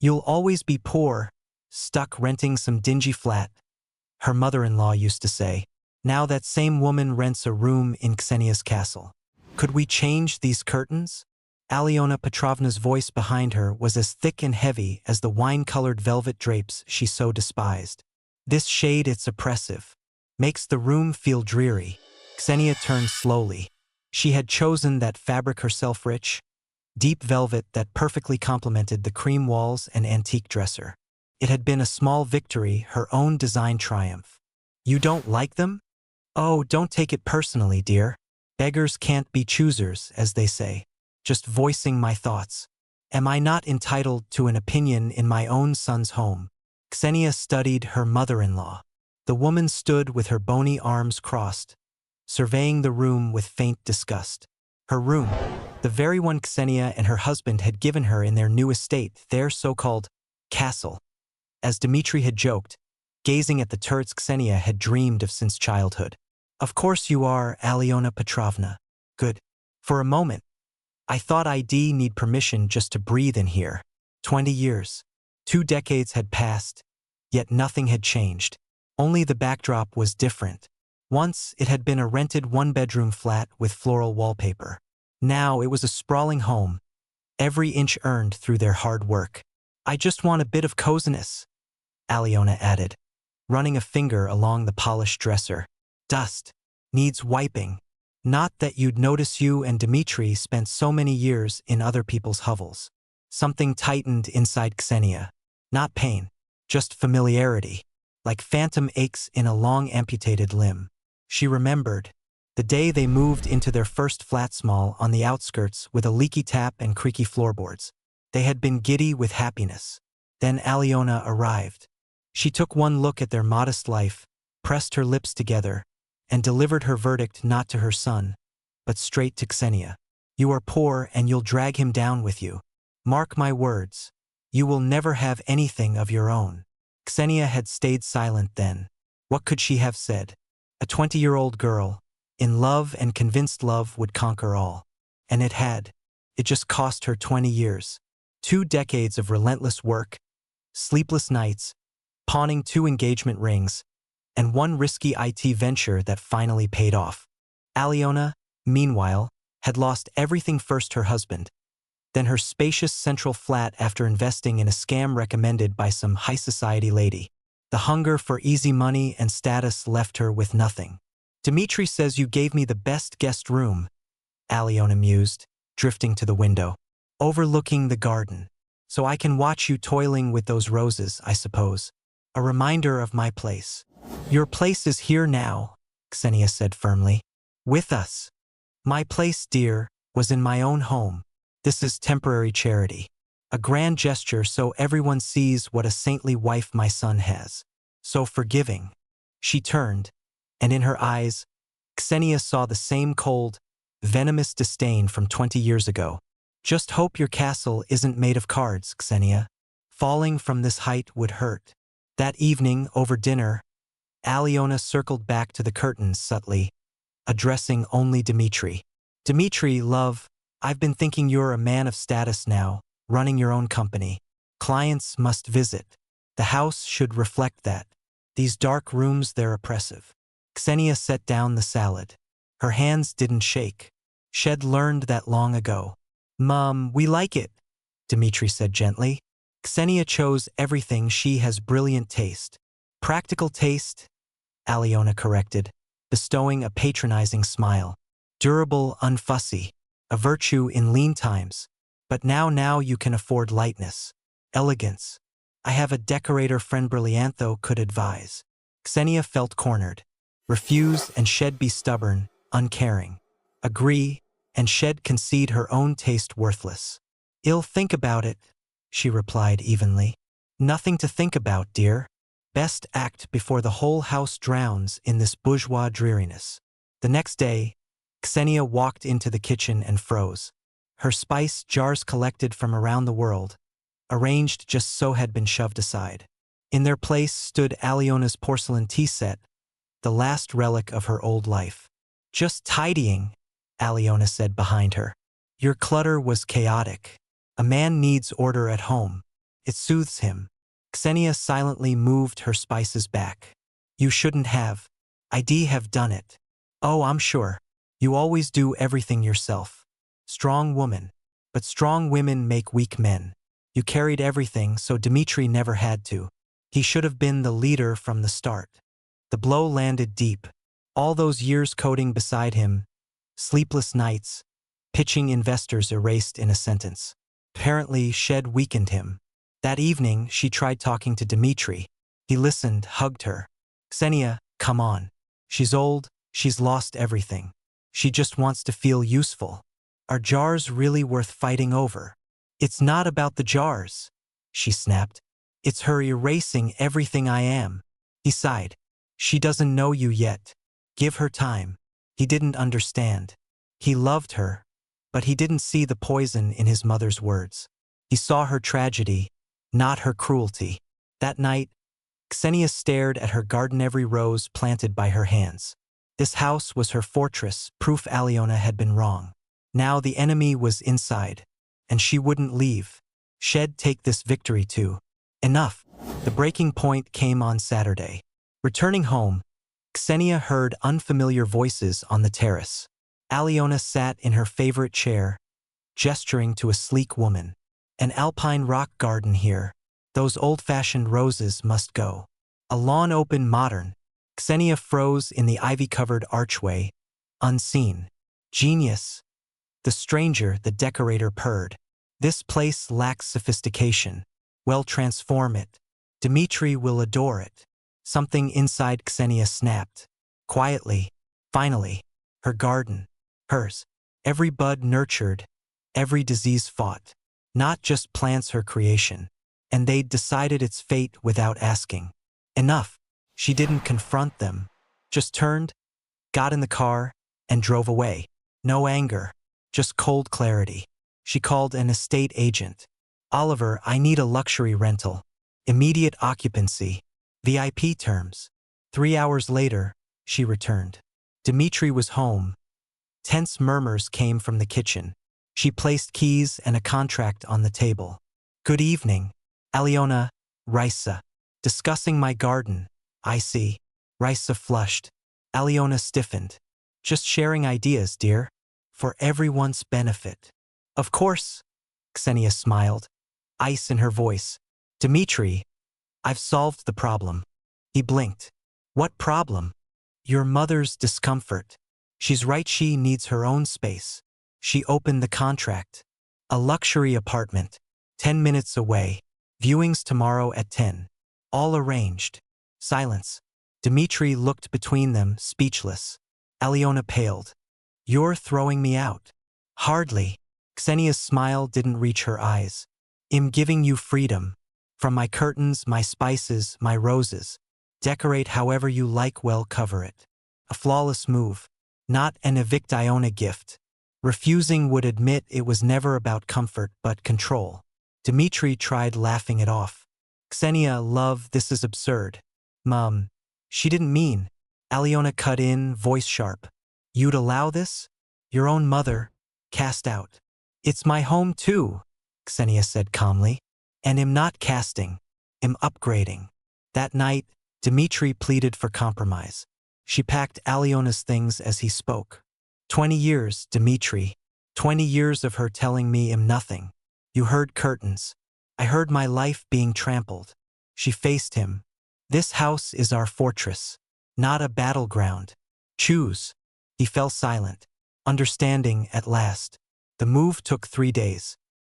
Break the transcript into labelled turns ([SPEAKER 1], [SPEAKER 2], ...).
[SPEAKER 1] You'll always be poor, stuck renting some dingy flat, her mother-in-law used to say. Now that same woman rents a room in Ksenia's castle. Could we change these curtains? Alyona Petrovna's voice behind her was as thick and heavy as the wine-colored velvet drapes she so despised. This shade, it's oppressive. Makes the room feel dreary. Ksenia turned slowly. She had chosen that fabric herself, rich, deep velvet that perfectly complemented the cream walls and antique dresser. It had been a small victory, her own design triumph. You don't like them? Oh, don't take it personally, dear. Beggars can't be choosers, as they say. Just voicing my thoughts. Am I not entitled to an opinion in my own son's home? Ksenia studied her mother-in-law. The woman stood with her bony arms crossed, surveying the room with faint disgust. Her room, the very one Ksenia and her husband had given her in their new estate, their so-called castle. As Dmitri had joked, gazing at the turrets Ksenia had dreamed of since childhood. Of course you are, Alyona Petrovna. Good. For a moment, I thought I'd need permission just to breathe in here. 20 years. 2 decades had passed, yet nothing had changed. Only the backdrop was different. Once, it had been a rented one-bedroom flat with floral wallpaper. Now it was a sprawling home, every inch earned through their hard work. I just want a bit of coziness, Alyona added, running a finger along the polished dresser. Dust. Needs wiping. Not that you'd notice, you and Dmitri spent so many years in other people's hovels. Something tightened inside Ksenia. Not pain, just familiarity, like phantom aches in a long amputated limb. She remembered the day they moved into their first flat, small on the outskirts with a leaky tap and creaky floorboards. They had been giddy with happiness. Then Alyona arrived. She took one look at their modest life, pressed her lips together, and delivered her verdict not to her son, but straight to Ksenia. You are poor and you'll drag him down with you. Mark my words. You will never have anything of your own. Ksenia had stayed silent then. What could she have said? A 20-year-old girl, in love and convinced love would conquer all. And it had. It just cost her 20 years. 2 decades of relentless work, sleepless nights, pawning 2 engagement rings, and 1 risky IT venture that finally paid off. Alyona, meanwhile, had lost everything, first her husband, then her spacious central flat after investing in a scam recommended by some high society lady. The hunger for easy money and status left her with nothing. Dmitri says you gave me the best guest room, Alyona mused, drifting to the window, overlooking the garden. So I can watch you toiling with those roses, I suppose. A reminder of my place. Your place is here now, Ksenia said firmly. With us. My place, dear, was in my own home. This is temporary charity. A grand gesture so everyone sees what a saintly wife my son has. So forgiving. She turned, and in her eyes, Ksenia saw the same cold, venomous disdain from 20 years ago. Just hope your castle isn't made of cards, Ksenia. Falling from this height would hurt. That evening, over dinner, Alyona circled back to the curtains subtly, addressing only Dmitri. Dmitri, love, I've been thinking you're a man of status now, running your own company. Clients must visit. The house should reflect that. These dark rooms, they're oppressive. Ksenia set down the salad. Her hands didn't shake. She'd learned that long ago. Mom, we like it, Dmitri said gently. Ksenia chose everything. She has brilliant taste. Practical taste, Alyona corrected, bestowing a patronizing smile. Durable, unfussy, a virtue in lean times. But now you can afford lightness, elegance. I have a decorator friend Brilliantho could advise. Ksenia felt cornered. Refuse and she'd be stubborn, uncaring. Agree, and she'd concede her own taste worthless. I'll think about it, she replied evenly. Nothing to think about, dear. Best act before the whole house drowns in this bourgeois dreariness. The next day, Ksenia walked into the kitchen and froze. Her spice jars, collected from around the world, arranged just so, had been shoved aside. In their place stood Alyona's porcelain tea set, the last relic of her old life. Just tidying, Alyona said behind her. Your clutter was chaotic. A man needs order at home. It soothes him. Ksenia silently moved her spices back. You shouldn't have. I'd have done it. Oh, I'm sure. You always do everything yourself. Strong woman. But strong women make weak men. You carried everything, so Dmitri never had to. He should have been the leader from the start. The blow landed deep. All those years coding beside him, sleepless nights, pitching investors erased in a sentence. Apparently, Shed weakened him. That evening, she tried talking to Dmitri. He listened, hugged her. Ksenia, come on. She's old, she's lost everything. She just wants to feel useful. Are jars really worth fighting over? It's not about the jars, she snapped. It's her erasing everything I am. He sighed. She doesn't know you yet. Give her time. He didn't understand. He loved her, but he didn't see the poison in his mother's words. He saw her tragedy, not her cruelty. That night, Ksenia stared at her garden, every rose planted by her hands. This house was her fortress, proof Aliona had been wrong. Now the enemy was inside, and she wouldn't leave. She'd take this victory too. Enough. The breaking point came on Saturday. Returning home, Ksenia heard unfamiliar voices on the terrace. Aliona sat in her favorite chair, gesturing to a sleek woman. An alpine rock garden here. Those old-fashioned roses must go. A lawn open modern. Ksenia froze in the ivy-covered archway, unseen. Genius. The stranger, the decorator, purred. This place lacks sophistication. Well, transform it. Dmitri will adore it. Something inside Ksenia snapped. Quietly. Finally. Her garden. Hers. Every bud nurtured. Every disease fought. Not just plants, her creation. And they'd decided its fate without asking. Enough. She didn't confront them. Just turned, got in the car, and drove away. No anger. Just cold clarity. She called an estate agent. Oliver, I need a luxury rental. Immediate occupancy. VIP terms. 3 hours later, she returned. Dmitri was home. Tense murmurs came from the kitchen. She placed keys and a contract on the table. Good evening. Aliona, Raisa. Discussing my garden. I see. Raisa flushed. Aliona stiffened. Just sharing ideas, dear. For everyone's benefit. Of course. Ksenia smiled. Ice in her voice. Dmitri, I've solved the problem. He blinked. What problem? Your mother's discomfort. She's right, she needs her own space. She opened the contract. A luxury apartment. 10 minutes away. Viewings tomorrow at 10. All arranged. Silence. Dmitri looked between them, speechless. Aliona paled. You're throwing me out. Hardly. Ksenia's smile didn't reach her eyes. I'm giving you freedom. From my curtains, my spices, my roses. Decorate however you like, well, cover it. A flawless move. Not an evict Iona gift. Refusing would admit it was never about comfort but control. Dmitri tried laughing it off. Ksenia, love, this is absurd. Mom. She didn't mean. Aliona cut in, voice sharp. You'd allow this? Your own mother. Cast out. It's my home too, Ksenia said calmly. And I'm not casting. I'm upgrading. That night, Dmitri pleaded for compromise. She packed Aliona's things as he spoke. 20 years, Dmitri. 20 years of her telling me I'm nothing. You heard curtains. I heard my life being trampled. She faced him. This house is our fortress, not a battleground. Choose. He fell silent, understanding at last. The move took 3 days.